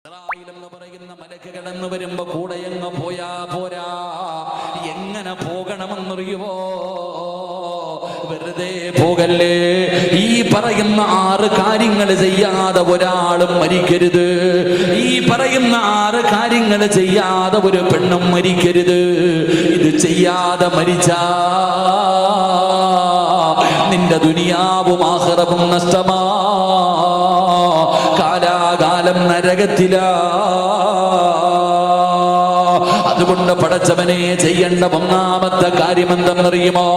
എന്ന് പറയുന്ന മലക്ക് കടന്നു വരുമ്പോ കൂടെ എങ്ങ് പോയാ പോരാ, എങ്ങനെ പോകണമെന്നറിയുമോ? വെറുതെ പോകല്ലേ. ഈ പറയുന്ന 6 കാര്യങ്ങൾ ചെയ്യാതെ ഒരാളും മരിക്കരുത്. ഈ പറയുന്ന 6 കാര്യങ്ങൾ ചെയ്യാതെ ഒരു പെണ്ണും മരിക്കരുത്. ഇത് ചെയ്യാതെ മരിച്ചാ നിന്റെ ദുനിയാവും ആഖിറവും നഷ്ടമാ, കാലാകാലം നരകത്തിലാ. അതുകൊണ്ട് പടച്ചവനെ ചെയ്യേണ്ട 1ാമത്തെ കാര്യം എന്തെന്നറിയുമോ?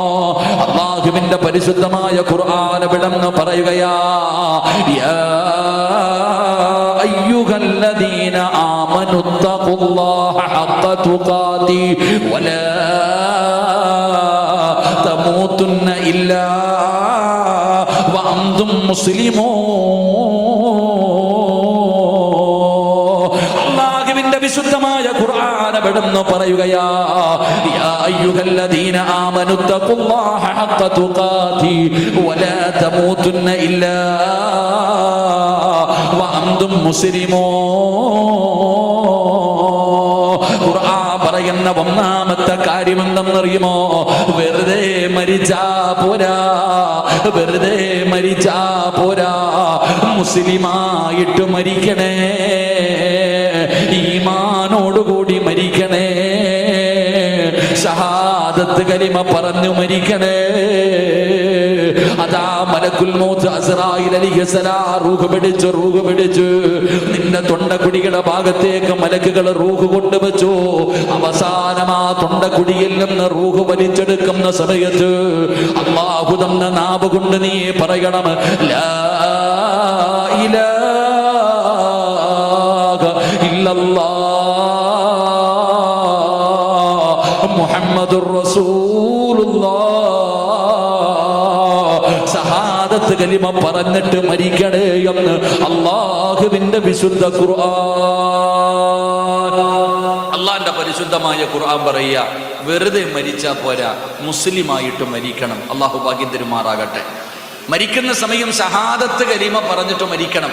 അല്ലാഹുവിന്റെ പരിശുദ്ധമായ ഖുർആൻ വിടന്ന് പറയുകയാ, യാ അയ്യുഹല്ലദീന ആമനുത്തഖുല്ലാഹ ഹഖ്ക തുഖാതി വലാ തമൂതുന്ന ഇല്ലാ വഅൻതും മുസ്ലിമൂൻ. അല്ലാഹുവിന്റെ വിശുദ്ധമായ ഖുർആൻ വിടന്ന് പറയുകയാ, യാ അയ്യുഹല്ലദീന ആമനുത്തഖുല്ലാഹ ഹഖ്ക തുഖാതി വലാ തമൂതുന്ന ഇല്ലാ വഅൻതും മുസ്ലിമൂൻ. ഖുർആൻ പറയുന്ന 1ാമത്തെ കാര്യം എന്തെന്നറിയുമോ? വെറുതെ മരിച്ചാ പോരാ, വെറുതെ മരിച്ചാ പോരാ, മുസ്ലിമായിട്ട് മരിക്കണേ, ഈമാനോടുകൂടി മരിക്കണേ, ഷഹാദത്ത് കലിമ പറഞ്ഞു മരിക്കണേ. അതാ മലക്കുൽ മൗത്ത് അസ്റായീൽ അലൈഹിസ്സലാം റൂഹ് പിടിച്ചു നിന്റെ തൊണ്ടക്കുടിയുടെ ഭാഗത്തേക്ക് മലക്കുകൾ റൂഹ് കൊണ്ടുവച്ചു. അവസാനം ആ തൊണ്ടക്കുടിയിൽ നിന്ന് റൂഹ് വലിച്ചെടുക്കുന്ന സമയത്ത് അല്ലാഹു തന്ന നാവ് കൊണ്ട് നീ പറയണം, ലാ ഇലാഹ ഇല്ലല്ലാഹ് മുഹമ്മദുർ റസൂലുള്ളാഹ്. ഷഹാദത്ത് കലിമ പറഞ്ഞിട്ട് മരിക്കണേ എന്ന് അല്ലാഹുവിന്റെ വിശുദ്ധ ഖുർആൻ. അല്ലാഹുവിന്റെ പരിശുദ്ധമായ ഖുർആൻ പറയുക, വെറുതെ മരിച്ചാ പോരാ, മുസ്ലിമായിട്ട് മരിക്കണം. അല്ലാഹു ഭാഗ്യം തരുമാറാകട്ടെ. മരിക്കുന്ന സമയം ഷഹാദത്ത് കലിമ പറഞ്ഞിട്ട് മരിക്കണം.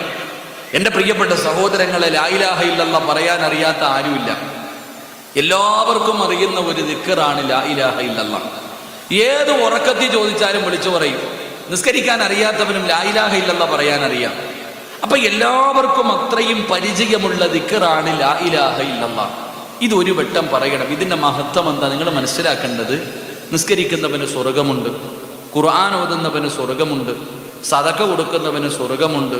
എൻ്റെ പ്രിയപ്പെട്ട സഹോദരങ്ങളെ, ലാ ഇലാഹ ഇല്ലല്ലാഹ് പറയാൻ അറിയാത്ത ആരുമില്ല. എല്ലാവർക്കും അറിയുന്ന ഒരു ദിക്റാണ് ലാ ഇലാഹ ഇല്ലല്ലാഹ്. ഏത് ഉറക്കത്തിൽ ചോദിച്ചാലും വിളിച്ചു പറയും. നിസ്കരിക്കാൻ അറിയാത്തവനും ലാ ഇലാഹ ഇല്ലല്ലാഹ് പറയാൻ അറിയാം. അപ്പൊ എല്ലാവർക്കും അത്രയും പരിചയമുള്ള ദിക്റാണ് ലാ ഇലാഹ ഇല്ലല്ലാഹ്. ഇതൊരു വട്ടം പറയണം. ഇതിന്റെ മഹത്വം എന്താ നിങ്ങൾ മനസ്സിലാക്കേണ്ടത്? നിസ്കരിക്കുന്നവന് സ്വർഗമുണ്ട്, ഖുർആൻ ഓതുന്നവന് സ്വർഗമുണ്ട്, സദഖ കൊടുക്കുന്നവന് സ്വർഗമുണ്ട്,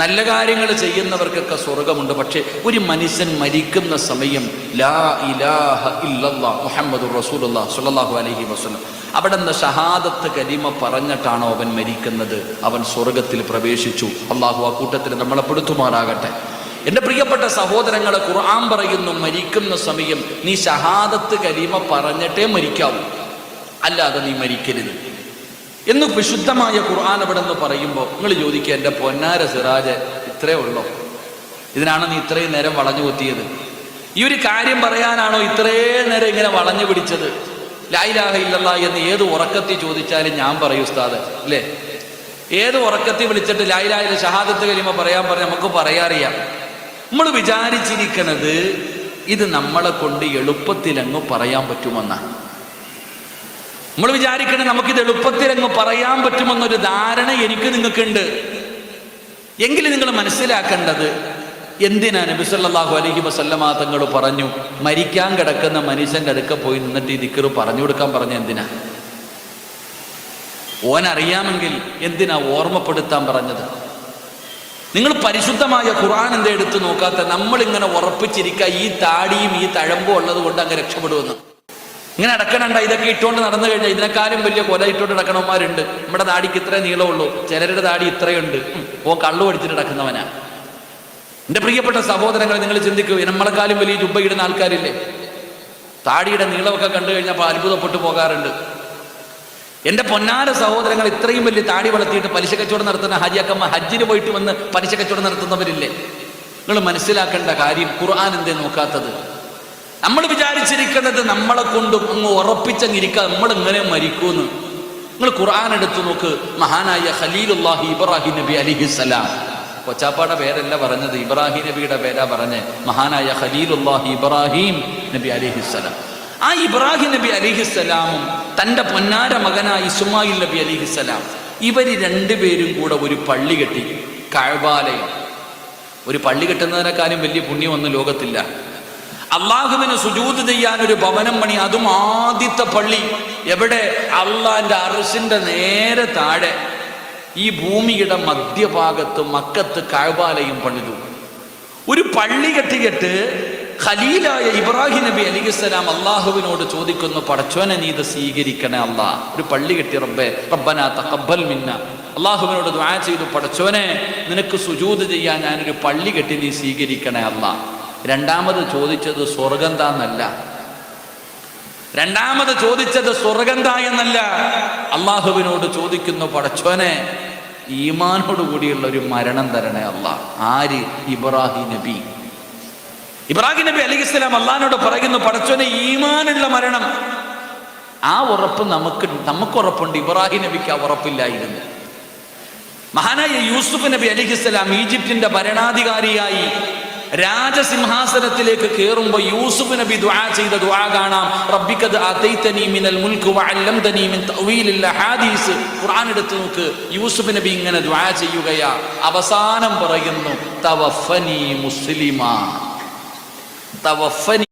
നല്ല കാര്യങ്ങൾ ചെയ്യുന്നവർക്കൊക്കെ സ്വർഗമുണ്ട്. പക്ഷെ ഒരു മനുഷ്യൻ മരിക്കുന്ന സമയം ലാ ഇലാഹ ഇല്ലല്ലാഹ് മുഹമ്മദുർ റസൂലുള്ളാഹി സ്വല്ലല്ലാഹു അലൈഹി വസല്ലം അവിടെ നിന്ന് ഷഹാദത്ത് കലിമ പറഞ്ഞിട്ടാണോ അവൻ മരിക്കുന്നത്, അവൻ സ്വർഗത്തിൽ പ്രവേശിച്ചു. അല്ലാഹു ആ കൂട്ടത്തിൽ നമ്മളെ പെടുത്തുമാറാകട്ടെ. എൻ്റെ പ്രിയപ്പെട്ട സഹോദരങ്ങളെ, ഖുർആൻ പറയുന്നു, മരിക്കുന്ന സമയം നീ ഷഹാദത്ത് കലിമ പറഞ്ഞിട്ടേ മരിക്കാവൂ, അല്ലാതെ നീ മരിക്കരുത് എന്ന് വിശുദ്ധമായ ഖുർആൻ അവിടെ നിന്ന് പറയുമ്പോൾ നിങ്ങൾ ചോദിക്കുക, എൻ്റെ പൊന്നാര സിറാജ് ഇത്രയേ ഉള്ളോ? ഇതിനാണ് നീ ഇത്രയും നേരം വളഞ്ഞു കുത്തിയത്? ഈ ഒരു കാര്യം പറയാനാണോ ഇത്രയും നേരം ഇങ്ങനെ വളഞ്ഞു പിടിച്ചത്? ലാ ഇലാഹ ഇല്ലല്ലാഹ് എന്ന് ഏത് ഉറക്കത്തിൽ ചോദിച്ചാലും ഞാൻ പറയും ഉസ്താദ്, അല്ലേ? ഏത് ഉറക്കത്തിൽ വിളിച്ചിട്ട് ലാ ഇലാഹ ഇല്ല ഷഹാദത്ത് കലിമ പറയാൻ പറഞ്ഞ് നമുക്ക് പറയാറിയാം. നമ്മൾ വിചാരിച്ചിരിക്കണത് ഇത് നമ്മളെ കൊണ്ട് എളുപ്പത്തിലങ്ങ് പറയാൻ പറ്റുമെന്നാണ്. നമ്മൾ വിചാരിക്കണേ നമുക്കിത് എളുപ്പത്തിലങ്ങ് പറയാൻ പറ്റുമെന്നൊരു ധാരണ എനിക്ക് നിങ്ങൾക്കുണ്ട്. എങ്കിലും നിങ്ങൾ മനസ്സിലാക്കേണ്ടത്, എന്തിനാ നബി സല്ലല്ലാഹു അലൈഹി വസല്ലമ തങ്ങൾ പറഞ്ഞു മരിക്കാൻ കിടക്കുന്ന മനുഷ്യൻ്റെ അടുക്ക പോയി നിന്നിട്ട് ഈ ദിക്ർ പറഞ്ഞു കൊടുക്കാൻ പറഞ്ഞ എന്തിനാ? ഓനറിയാമെങ്കിൽ എന്തിനാ ഓർമ്മപ്പെടുത്താൻ പറഞ്ഞത്? നിങ്ങൾ പരിശുദ്ധമായ ഖുർആൻ എന്താ എടുത്തു നോക്കാത്ത? നമ്മളിങ്ങനെ ഉറപ്പിച്ചിരിക്കുക ഈ താടിയും ഈ തഴമ്പും ഉള്ളത് കൊണ്ട് അങ്ങ് രക്ഷപ്പെടുമെന്ന്. ഇങ്ങനെ അടക്കണണ്ട, ഇതൊക്കെ ഇട്ടുകൊണ്ട് നടന്നു കഴിഞ്ഞാൽ ഇതിനെക്കാളും വലിയ കൊല ഇട്ടുകൊണ്ട് നടക്കണവന്മാരുണ്ട്. നമ്മുടെ താടിക്ക് ഇത്രേ നീളമുള്ളൂ, ചിലരുടെ താടി ഇത്രയുണ്ട്, ഓ കള്ളു പഠിച്ചിട്ട് നടക്കുന്നവനാ. എൻ്റെ പ്രിയപ്പെട്ട സഹോദരങ്ങളെ, നിങ്ങൾ ചിന്തിക്കൂ, നമ്മളെക്കാളും വലിയ ജുബ്ബ ഇടുന്ന ആൾക്കാരില്ലേ? താടിയുടെ നീളമൊക്കെ കണ്ടു കഴിഞ്ഞപ്പോൾ അത്ഭുതപ്പെട്ടു പോകാറുണ്ട്. എൻ്റെ പൊന്നാര സഹോദരങ്ങൾ, ഇത്രയും വലിയ താടി വളർത്തിയിട്ട് പലിശ കച്ചവടം നടത്തുന്ന ഹാജിയാക്കമ്മ ഹജ്ജിന് പോയിട്ട് വന്ന് പലിശ കച്ചവടം നടത്തുന്നവരില്ലേ? നിങ്ങൾ മനസ്സിലാക്കേണ്ട കാര്യം, ഖുർആൻ എന്തേ നോക്കാത്തത്? നമ്മൾ വിചാരിച്ചിരിക്കുന്നത് നമ്മളെ കൊണ്ട് അങ്ങ് ഉറപ്പിച്ചങ്ങിരിക്കുക, നമ്മളിങ്ങനെ മരിക്കൂന്ന്. നിങ്ങൾ ഖുർആൻ എടുത്തു നോക്ക്. മഹാനായ ഖലീലുല്ലാഹി ഇബ്രാഹിം നബി അലൈഹിസ്സലാം കൊച്ചാപ്പാടെ പേരല്ല പറഞ്ഞത്, ഇബ്രാഹിം നബിയുടെ പേരാ പറഞ്ഞ്. മഹാനായ ഖലീലുല്ലാഹി ഇബ്രാഹിം നബി അലൈഹിസ്സലാം. ആ ഇബ്രാഹിം നബി അലൈഹിസ്സലാമും തൻ്റെ പൊന്നാര മകനായ ഇസ്മായിൽ നബി അലൈഹിസ്സലാം, ഇവർ രണ്ടുപേരും കൂടെ ഒരു പള്ളി കെട്ടി, കഅബാലയം. ഒരു പള്ളി കെട്ടുന്നതിനെക്കാളും വലിയ പുണ്യമൊന്നും ലോകത്തില്ല. അള്ളാഹുവിന് സുജൂദ് ചെയ്യാൻ ഒരു ഭവനം പണി, അതും ആദ്യത്തെ പള്ളി. എവിടെ? അള്ളാന്റെ അർശിന്റെ നേരെ താഴെ ഈ ഭൂമിയുടെ മധ്യഭാഗത്ത് മക്കത്ത് കഅബാലയം പണിതു. ഒരു പള്ളി കെട്ടിയിട്ട് ഖലീലായ ഇബ്രാഹിം നബി അലൈഹിസ്സലാം അള്ളാഹുവിനോട് ചോദിക്കുന്നു, പടച്ചോനെ നീ ഇത് സ്വീകരിക്കണേ അല്ലാ. ഒരു പള്ളി കെട്ടി, റബ്ബനാ തഖബ്ബൽ മിന്ന, അള്ളാഹുവിനോട് ദുആ ചെയ്തു, പടച്ചോനെ നിനക്ക് സുജൂദ് ചെയ്യാൻ ഞാനൊരു പള്ളി കെട്ടി, നീ സ്വീകരിക്കണേ അല്ലാ. രണ്ടാമത് ചോദിച്ചത് സ്വർഗന്താന്നല്ല, രണ്ടാമത് ചോദിച്ചത് സ്വർഗന്താ എന്നല്ല. അള്ളാഹുവിനോട് ചോദിക്കുന്നു, പടച്ചോനെ ഈമാനോട് കൂടിയുള്ള ഒരു മരണം തരണേ അല്ലാ. ആര്? ഇബ്രാഹിം നബി. ഇബ്രാഹിം നബി അലൈഹിസ്സലാം അള്ളാഹിനോട് പറയുന്നു, പടച്ചോനെ ഈമാനുള്ള മരണം. ആ ഉറപ്പ് നമുക്ക് ഉറപ്പുണ്ട്, ഇബ്രാഹിം നബിക്ക് ആ ഉറപ്പില്ലായിരുന്നു. മഹാനായ യൂസുഫ് നബി അലൈഹിസ്സലാം ഈജിപ്തിന്റെ ഭരണാധികാരിയായി രാജസിംഹാസനത്തിലേക്ക് കയറുമ്പോൾ യൂസുഫ് നബി ദുആ ചെയ്ത ദുആ കാണാം. റബ്ബിഖദ് ആതൈതനി മിനൽ മുൽക്ക് വഅല്ലംതനി മിൻ തഅവീലിൽ അഹാദീസ്. ഖുർആൻ എടുത്ത് നോക്ക്, യൂസുഫ് നബി ഇങ്ങനെ ദുആ ചെയ്യുകയാ. അവസാനം പറയുന്നു, തവഫനി മുസ്ലിമാ, തവഫനി